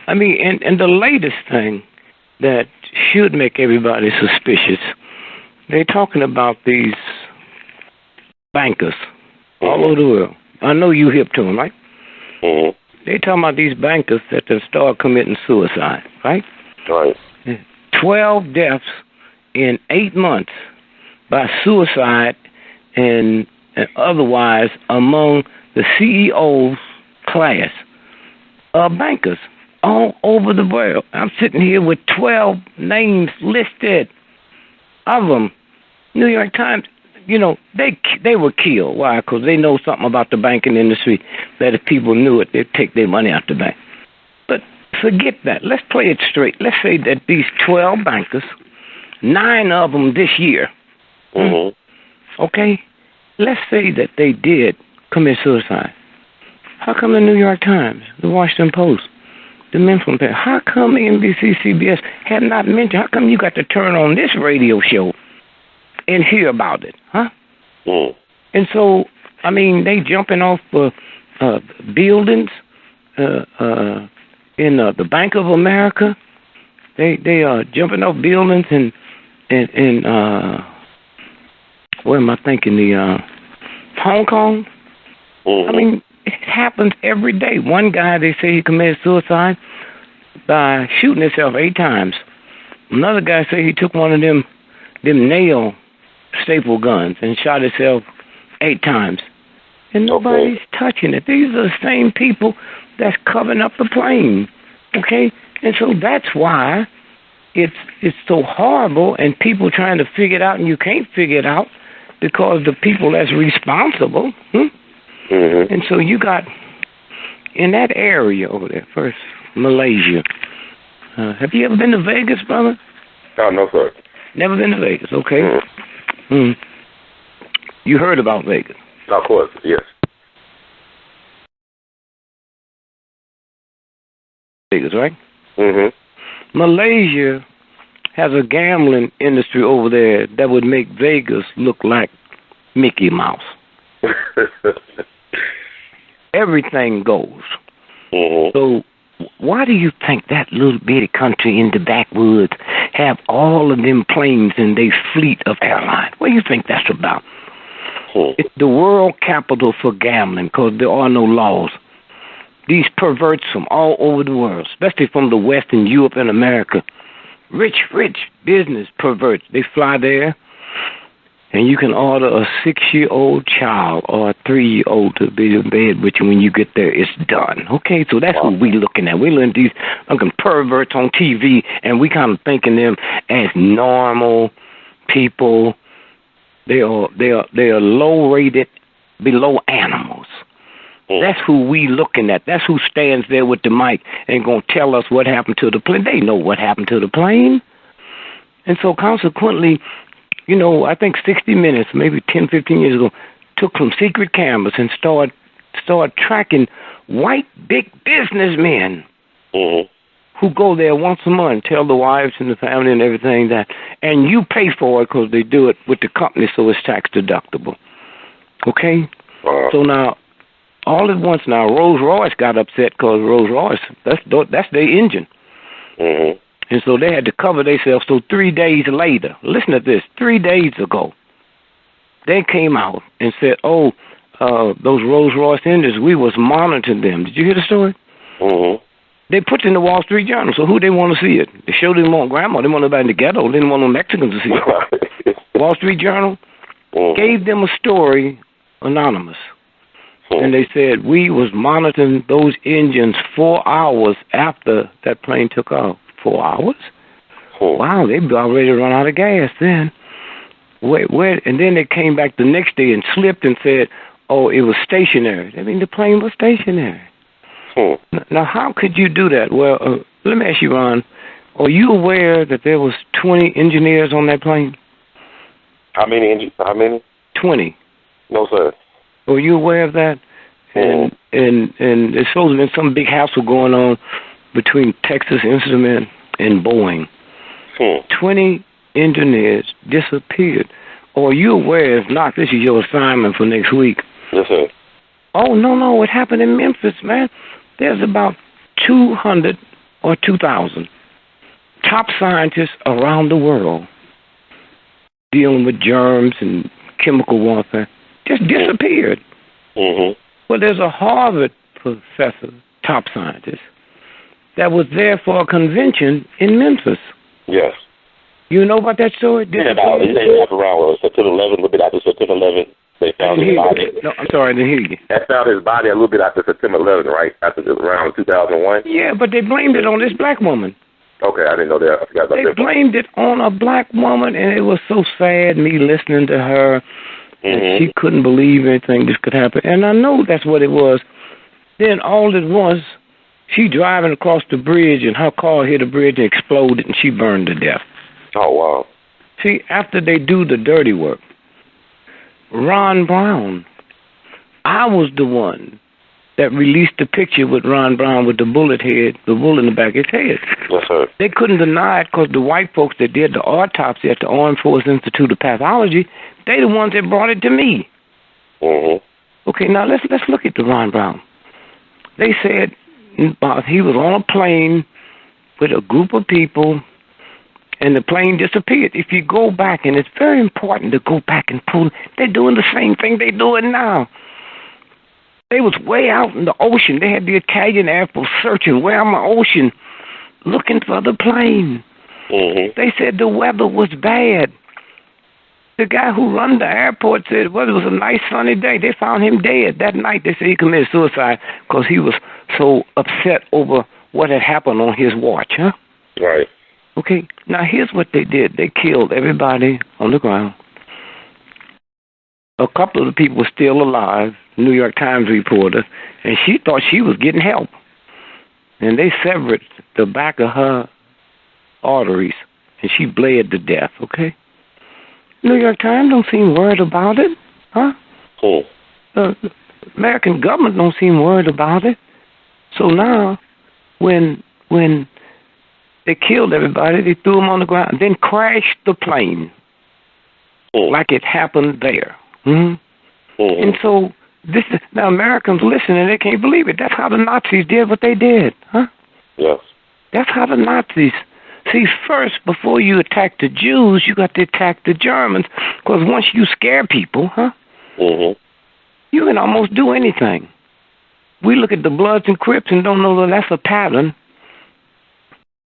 I mean, and the latest thing that should make everybody suspicious, they're talking about these bankers all over the world. I know you hip to them, right? Mm-hmm. They're talking about these bankers that have started committing suicide, right? Right. 12 deaths in 8 months by suicide and otherwise among the CEO's class of bankers all over the world. I'm sitting here with 12 names listed of them. New York Times, you know, they were killed. Why? Because they know something about the banking industry that if people knew it, they'd take their money out the bank. But forget that. Let's play it straight. Let's say that these 12 bankers, 9 of them this year, okay? Let's say that they did commit suicide. How come the New York Times, the Washington Post, the Memphis, how come NBC, CBS have not mentioned? How come you got to turn on this radio show and hear about it, huh? And so, I mean, they jumping off buildings in the Bank of America. They are jumping off buildings in what am I thinking? The Hong Kong. I mean, it happens every day. One guy, they say he committed suicide by shooting himself 8 times. Another guy say he took one of them nail staple guns and shot himself 8 times. And nobody's touching it. These are the same people that's covering up the plane. Okay? And so that's why it's so horrible, and people trying to figure it out, and you can't figure it out because the people that's responsible. And so you got in that area over there, first Malaysia. Have you ever been to Vegas, brother? Oh, no, sir. Never been to Vegas, okay. You heard about Vegas? Of course, yes. Vegas, right? Malaysia has a gambling industry over there that would make Vegas look like Mickey Mouse. Everything goes. So why do you think that little bitty country in the backwoods have all of them planes in their fleet of airlines? What do you think that's about? It's the world capital for gambling because there are no laws. These perverts from all over the world, especially from the West and Europe and America, rich business perverts, they fly there, and you can order a 6-year-old child or a 3-year-old to be in bed with you when you get there. It's done. Okay, so that's what we're looking at. We're looking at these fucking perverts on TV, and we kind of thinking them as normal people. They are low-rated, below animals. That's who we looking at. That's who stands there with the mic and going to tell us what happened to the plane. They know what happened to the plane. And so consequently, you know, I think 60 Minutes, maybe 10, 15 years ago, took some secret cameras and started tracking white big businessmen who go there once a month, tell the wives and the family and everything that, and you pay for it because they do it with the company, so it's tax deductible. Okay? So now, all at once now, Rolls-Royce got upset because Rolls-Royce, that's their engine. And so they had to cover themselves. So 3 days later, listen to this, 3 days ago, they came out and said, those Rolls-Royce engines, we was monitoring them. Did you hear the story? They put it in the Wall Street Journal. So who they want to see it? The show didn't want grandma. They want everybody in the ghetto. They didn't want no Mexicans to see it. Wall Street Journal gave them a story anonymous. And they said, we was monitoring those engines 4 hours after that plane took off. 4 hours? Wow, they'd already run out of gas then. Wait, and then they came back the next day and slipped and said, it was stationary. I mean, the plane was stationary. Now, how could you do that? Well, let me ask you, Ron, are you aware that there was 20 engineers on that plane? How many? 20. No, sir. Were you aware of that? And there's supposed to have been some big hassle going on between Texas Instruments and Boeing. 20 engineers disappeared. Or are you aware, if not, this is your assignment for next week? Yes, sir. Oh, no, it happened in Memphis, man. There's about 200 or 2000, top scientists around the world dealing with germs and chemical warfare just disappeared. Mm-hmm. Well, there's a Harvard professor, top scientist, that was there for a convention in Memphis. Yes. You know about that story? Yeah, about around September 11th, a little bit after September 11th, they found his body. No, I'm sorry, I didn't hear you. They found his body a little bit after September 11th, right? After around 2001. Yeah, but they blamed it on this black woman. Okay, I didn't know that. I forgot about that. They blamed it on a black woman, and it was so sad, me listening to her. And she couldn't believe anything this could happen. And I know that's what it was. Then all it was, she driving across the bridge, and her car hit a bridge and exploded, and she burned to death. Oh, wow. See, after they do the dirty work, Ron Brown, I was the one that released the picture with Ron Brown with the bullet in the back of his head. Yes, sir. They couldn't deny it because the white folks that did the autopsy at the Armed Forces Institute of Pathology, they the ones that brought it to me. Mm-hmm. Okay, now let's look at the Ron Brown. They said he was on a plane with a group of people, and the plane disappeared. If you go back, and it's very important to go back and pull, they're doing the same thing they're doing now. They was way out in the ocean. They had the Italian Air Force searching way out in the ocean, looking for the plane. Mm-hmm. They said the weather was bad. The guy who run the airport said, well, it was a nice sunny day. They found him dead that night. They said he committed suicide because he was so upset over what had happened on his watch, huh? Right. Okay, now here's what they did. They killed everybody on the ground. A couple of the people were still alive, New York Times reporter, and she thought she was getting help. And they severed the back of her arteries, and she bled to death, okay? New York Times don't seem worried about it, huh? Cool. The American government don't seem worried about it. So now, when they killed everybody, they threw them on the ground, then crashed the plane like it happened there. And so now Americans listening, they can't believe it. That's how the Nazis did what they did, huh? Yes. That's how the Nazis. See, first, before you attack the Jews, you got to attack the Germans, because once you scare people, you can almost do anything. We look at the Bloods and Crips and don't know that that's a pattern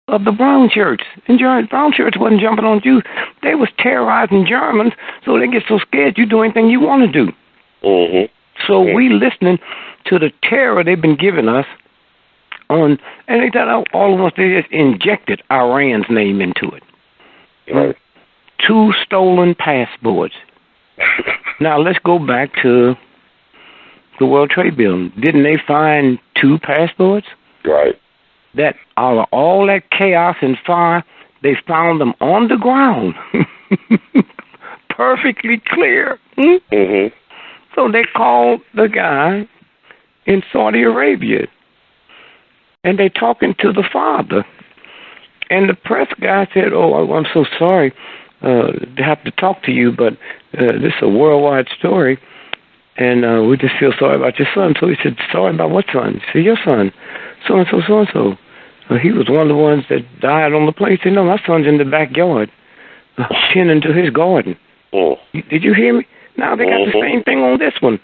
of the brown shirts. And brown shirts wasn't jumping on Jews. They was terrorizing Germans, so they get so scared you do anything you want to do. So we listening to the terror they've been giving us and they thought all of us, they just injected Iran's name into it. Right. 2 stolen passports. Now let's go back to the World Trade Building. Didn't they find 2 passports? Right. That out of all that chaos and fire, they found them on the ground. Perfectly clear. So they called the guy in Saudi Arabia, and they talking to the father. And the press guy said, I'm so sorry to have to talk to you, but this is a worldwide story, and we just feel sorry about your son. So he said, sorry about what son? He said, your son, so-and-so, so-and-so. He was one of the ones that died on the plane. He said, no, my son's in the backyard, tending to his garden. Did you hear me? Now they got the same thing on this one.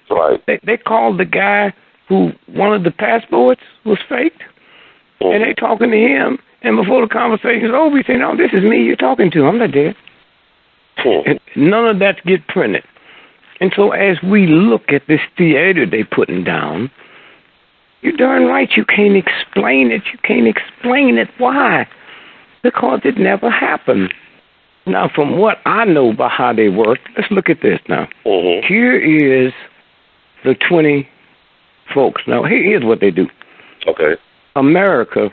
Right. They called the guy who one of the passports was faked, and they talking to him. And before the conversation is over, he said, no, this is me you're talking to. I'm not dead. And none of that get printed. And so as we look at this theater they putting down, you're darn right you can't explain it. You can't explain it. Why? Because it never happened. Now, from what I know about how they work, let's look at this now. Here is the 20 folks. Now, here's what they do. Okay. America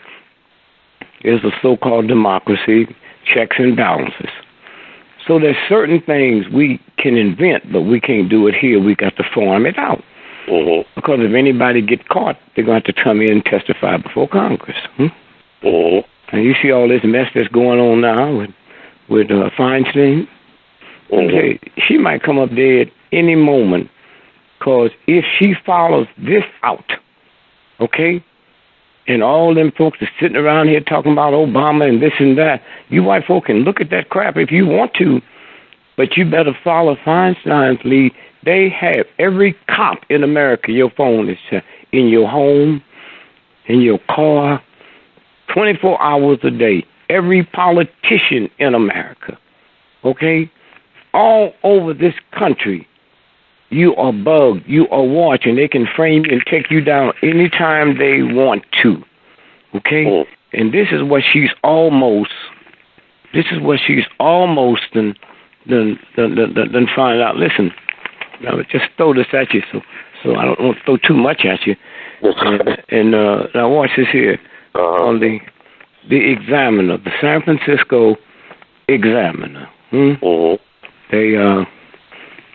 is a so-called democracy, checks and balances. So there's certain things we can invent, but we can't do it here. We got to farm it out. Because if anybody get caught, they're going to have to come in and testify before Congress. And you see all this mess that's going on now with Feinstein. Okay, she might come up dead any moment, because if she follows this out, okay, and all them folks are sitting around here talking about Obama and this and that. You white folk can look at that crap if you want to, but you better follow Feinstein's lead. They have every cop in America. Your phone is in your home, in your car, 24 hours a day. Every politician in America, okay, all over this country, you are bugged, you are watching. They can frame you and take you down anytime they want to, okay? And this is what she's almost done find out. Listen, now just throw this at you, so I don't want to throw too much at you. And now watch this here on the Examiner, the San Francisco Examiner.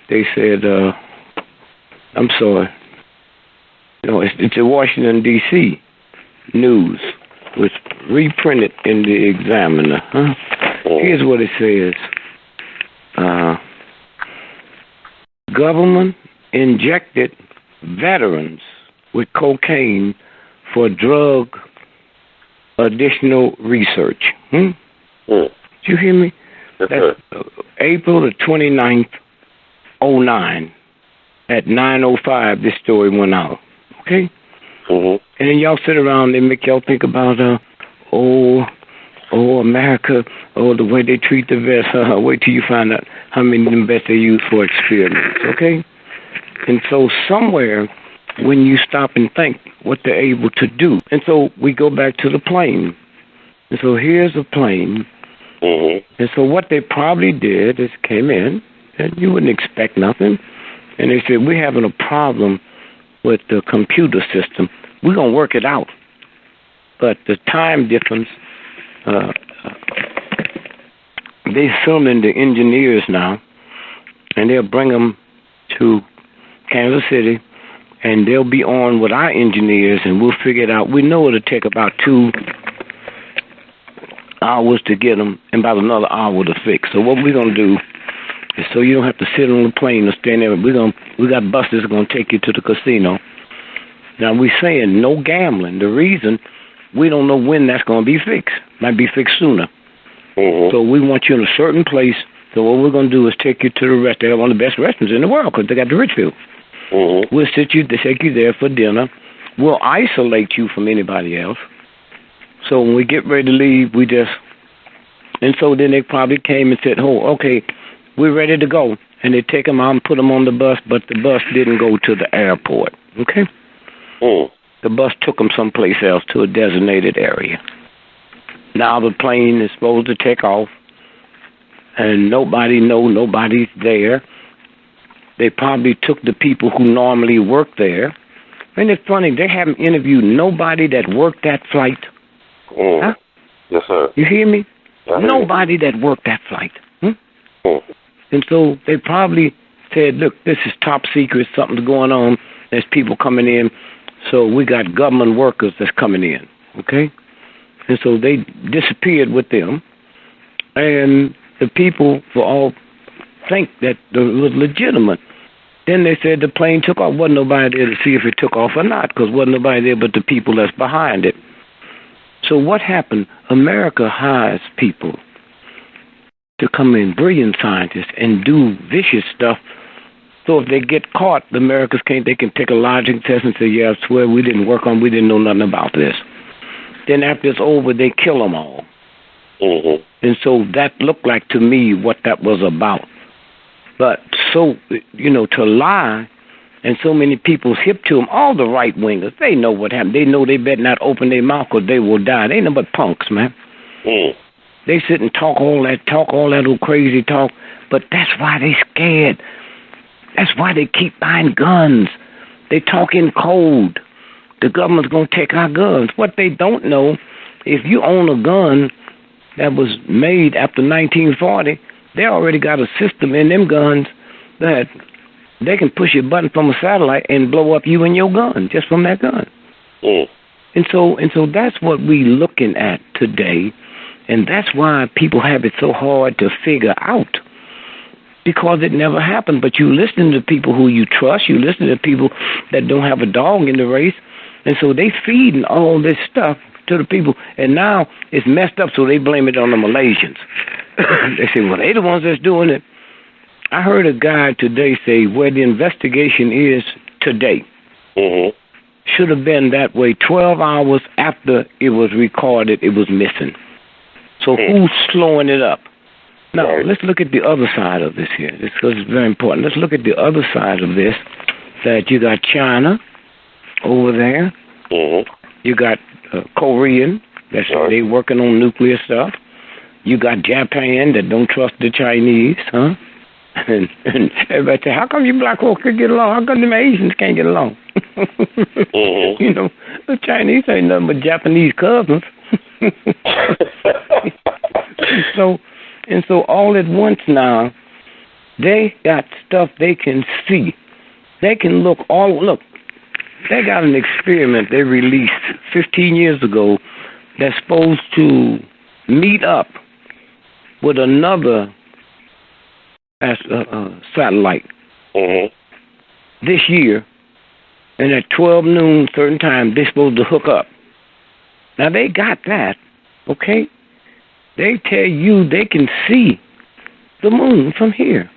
They said, I'm sorry. No, it's the Washington D.C. News, was reprinted in the Examiner. Here's what it says. Government injected veterans with cocaine for drug additional research. Did you hear me? That's April the 29th, 09. At 9:05, this story went out. Okay? And then y'all sit around and make y'all think about, America, the way they treat the vets. Wait till you find out how many of them vets they use for experiments, okay? And so somewhere, when you stop and think what they're able to do, and so we go back to the plane. And so here's a plane. And so what they probably did is came in, and you wouldn't expect nothing, and they said, we're having a problem with the computer system. We're going to work it out. But the time difference, they filming the engineers now, and they'll bring them to Kansas City, and they'll be on with our engineers, and we'll figure it out. We know it'll take about 2 hours to get them, and about another hour to fix. So what we're going to do is, so you don't have to sit on the plane or stand there, we got buses that are going to take you to the casino. Now, we're saying no gambling. The reason, we don't know when that's going to be fixed. Might be fixed sooner. So we want you in a certain place. So what we're going to do is take you to the restaurant. They have one of the best restaurants in the world because they got the Richfield. We'll take you there for dinner. We'll isolate you from anybody else. So when we get ready to leave, and so then they probably came and said, okay, we're ready to go. And they take them out and put them on the bus, but the bus didn't go to the airport, okay? The bus took them someplace else to a designated area. Now the plane is supposed to take off, and nobody's there. They probably took the people who normally work there. And it's funny, they haven't interviewed nobody that worked that flight. Huh? Yes, sir. You hear me? Nobody that worked that flight. And so they probably said, look, this is top secret, something's going on, there's people coming in, so we got government workers that's coming in, okay? And so they disappeared with them, and the people all think that it was legitimate. Then they said the plane took off. Wasn't nobody there to see if it took off or not, because wasn't nobody there but the people that's behind it. So what happened? America hires people to come in, brilliant scientists, and do vicious stuff. So if they get caught, the Americans they can take a logic test and say, yeah, I swear we didn't know nothing about this. Then after it's over, they kill them all. And so that looked like to me what that was about. But so, to lie, and so many people's hip to them, all the right-wingers, they know what happened. They know they better not open their mouth because they will die. They ain't nothing but punks, man. They sit and talk all that old crazy talk, but that's why they scared. That's why they keep buying guns. They talk in code. The government's going to take our guns. What they don't know, if you own a gun that was made after 1940, they already got a system in them guns that they can push a button from a satellite and blow up you and your gun just from that gun. And so that's what we looking at today, and that's why people have it so hard to figure out, because it never happened. But you listen to people who you trust, you listen to people that don't have a dog in the race, And so they feeding all this stuff to the people, and now it's messed up, so they blame it on the Malaysians. They say, well, they the ones that's doing it. I heard a guy today say where the investigation is today should have been that way 12 hours after it was recorded it was missing. So who's slowing it up? Now, let's look at the other side of this here. This is very important. Let's look at the other side of this, that you got China over there. You got Korean, that's they working on nuclear stuff. You got Japan that don't trust the Chinese, huh? And everybody say, how come you black folks can get along? How come the Asians can't get along? You know, the Chinese ain't nothing but Japanese cousins. And so all at once now, they got stuff they can see. They can look. They got an experiment they released 15 years ago that's supposed to meet up with another satellite this year, and at 12 noon certain time they're supposed to hook up. Now they got that, okay? They tell you they can see the moon from here.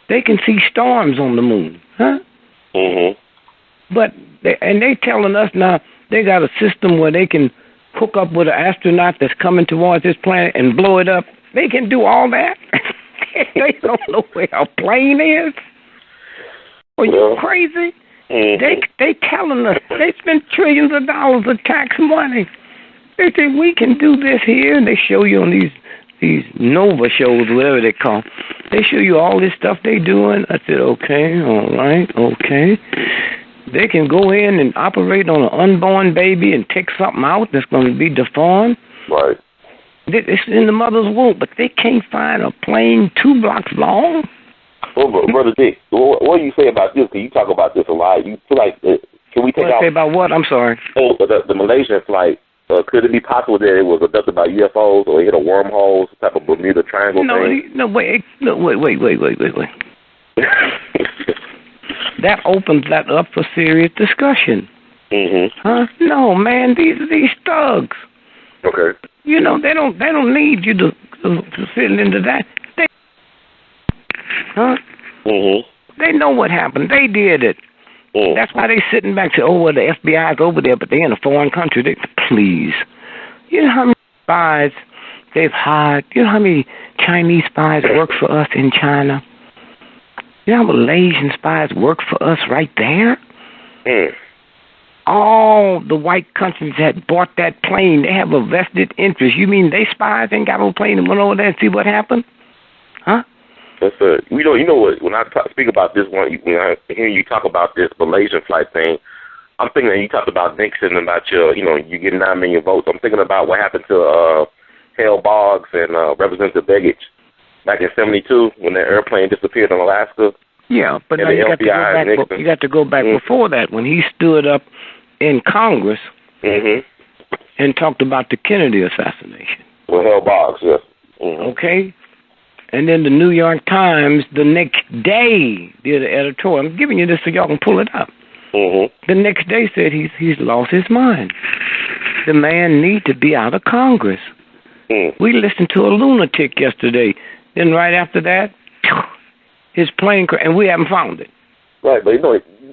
They can see storms on the moon, huh? But they telling us now they got a system where they can hook up with an astronaut that's coming towards this planet and blow it up. They can do all that. They don't know where a plane is. Are you crazy? They telling us they spend trillions of dollars of tax money. They say we can do this here, and they show you on these Nova shows, whatever they call. They show you all this stuff they doing. I said, okay, all right, okay. They can go in and operate on an unborn baby and take something out that's going to be deformed. Right. It's in the mother's womb, but they can't find a plane 2 blocks long. Well, Brother Dick, what do you say about this? Because you talk about this a lot. You feel like, can we take out... Say about what? I'm sorry. Oh, the Malaysian flight. Could it be possible that it was abducted by UFOs or hit a wormhole, some type of Bermuda Triangle thing? Wait. That opens that up for serious discussion. Huh? No, man, these thugs. Okay. You know, they don't need you to fit into that. They know what happened. They did it. That's why they sitting back saying, well, the FBI's over there, but they're in a foreign country. Please. You know how many spies they've hired? You know how many Chinese spies work for us in China? You know how Malaysian spies work for us right there? All the white countries that bought that plane, they have a vested interest. You mean they spies ain't got no plane and went over there and see what happened? Huh? That's you know what? When I speak about this one, when I hear you talk about this Malaysian flight thing, I'm thinking that you talked about Nixon, about you getting 9 million votes. I'm thinking about what happened to A.L.L. Boggs and Representative Begich back in '72 when their airplane disappeared in Alaska. Yeah, but now you got to go back before that when he stood up in Congress and talked about the Kennedy assassination. Well, A.L.L. Boggs, yes. Okay. And then the New York Times the next day did an editorial. I'm giving you this so y'all can pull it up. The next day said he's lost his mind. The man need to be out of Congress. We listened to a lunatic yesterday. Then right after that, his plane crashed, and we haven't found it. Right, but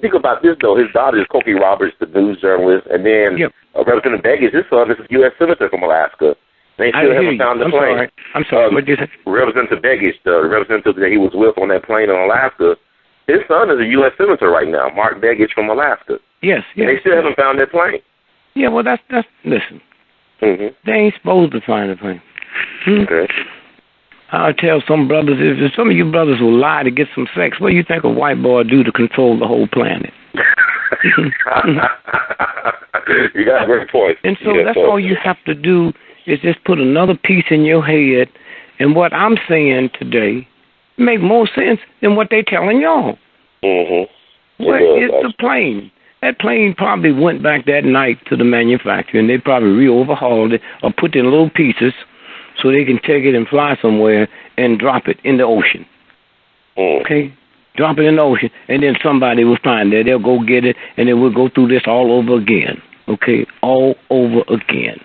think about this though. His daughter is Cokie Roberts, the news journalist, and then Representative Begich, his son is a U.S. senator from Alaska. They still haven't found the plane. I'm sorry. What did you say? Representative Begich, the representative that he was with on that plane in Alaska, his son is a U.S. senator right now, Mark Begich from Alaska. Yes. And they still haven't found that plane. Yeah, well, that's listen. They ain't supposed to find the plane. Okay. I'll tell some brothers, if some of you brothers will lie to get some sex, what do you think a white boy do to control the whole planet? You got a great point. And so that's all you have to do is just put another piece in your head, and what I'm saying today make more sense than what they telling y'all. Where is the plane? That plane probably went back that night to the manufacturer, and they probably re-overhauled it or put it in little pieces so they can take it and fly somewhere and drop it in the ocean. Okay? drop it in the ocean, and then somebody will find it. They'll go get it, and then we'll go through this all over again. Okay, all over again.